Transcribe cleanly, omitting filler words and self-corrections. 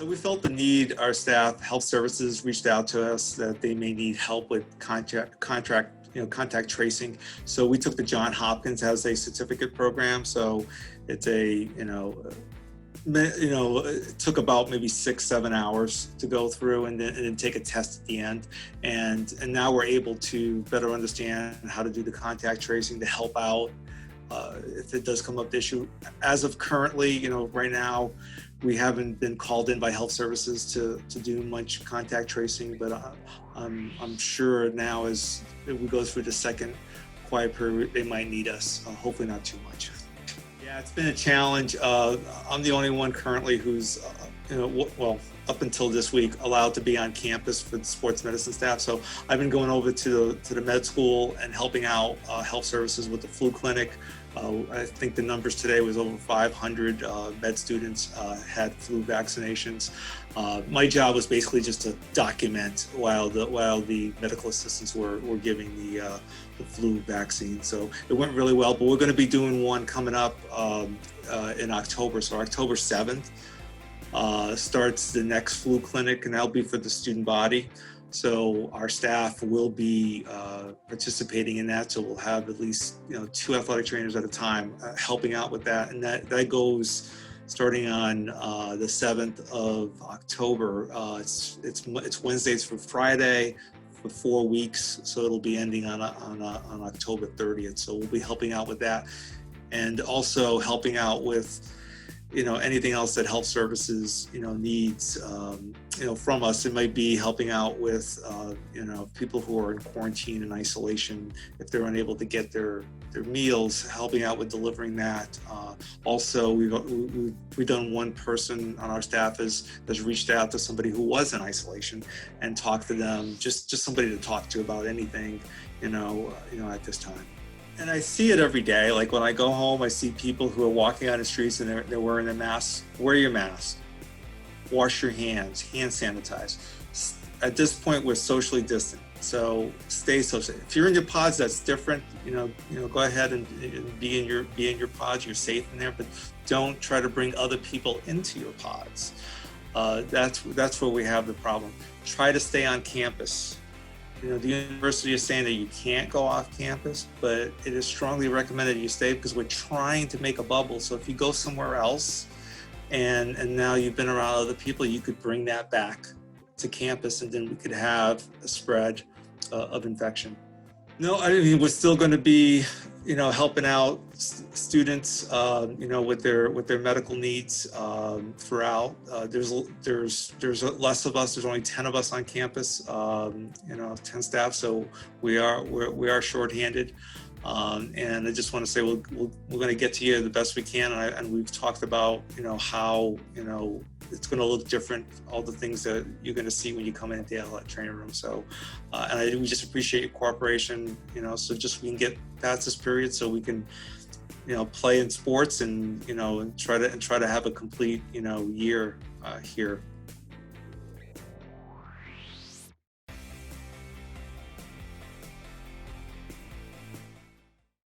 So we felt the need, our staff, health services reached out to us that they may need help with contact tracing. So we took the John Hopkins as a certificate program. So it's it took about maybe 6-7 hours to go through and then take a test at the end. And now we're able to better understand how to do the contact tracing to help out if it does come up the issue. As of currently, right now, we haven't been called in by health services to do much contact tracing, but I'm sure now as we go through the second quiet period, they might need us, hopefully not too much. Yeah, it's been a challenge. I'm the only one currently who's, up until this week, allowed to be on campus for the sports medicine staff. So I've been going over to the med school and helping out health services with the flu clinic. I think the numbers today was over 500 med students had flu vaccinations. My job was basically just to document while the medical assistants were giving the flu vaccine. So it went really well, but we're going to be doing one coming up in October. So October 7th starts the next flu clinic, and that'll be for the student body. So our staff will be participating in that. So we'll have at least 2 athletic trainers at a time helping out with that, and that goes starting on the 7th of October. It's Wednesdays through Friday for 4 weeks. So it'll be ending on October 30th. So we'll be helping out with that, and also helping out with anything else that health services, needs, from us. It might be helping out with, people who are in quarantine and isolation, if they're unable to get their meals, helping out with delivering that. Also, we've done, one person on our staff has reached out to somebody who was in isolation and talked to them, just somebody to talk to about anything, at this time. And I see it every day. Like when I go home, I see people who are walking on the streets and they're wearing their masks. Wear your mask. Wash your hands. Hand sanitize. At this point, we're socially distant, so stay social. If you're in your pods, that's different. Go ahead and be in your pods. You're safe in there, but don't try to bring other people into your pods. That's where we have the problem. Try to stay on campus. The university is saying that you can't go off campus, but it is strongly recommended you stay because we're trying to make a bubble. So if you go somewhere else and now you've been around other people, you could bring that back to campus, and then we could have a spread of infection. No, we're still going to be, helping out students, with their medical needs throughout. There's less of us. There's only 10 of us on campus. 10 staff. So we are shorthanded. And I just want to say we're going to get to you the best we can. And we've talked about how it's going to look different. All the things that you're going to see when you come into the athletic training room. So, we just appreciate your cooperation. So just we can get past this period, so we can play in sports and try to have a complete year here.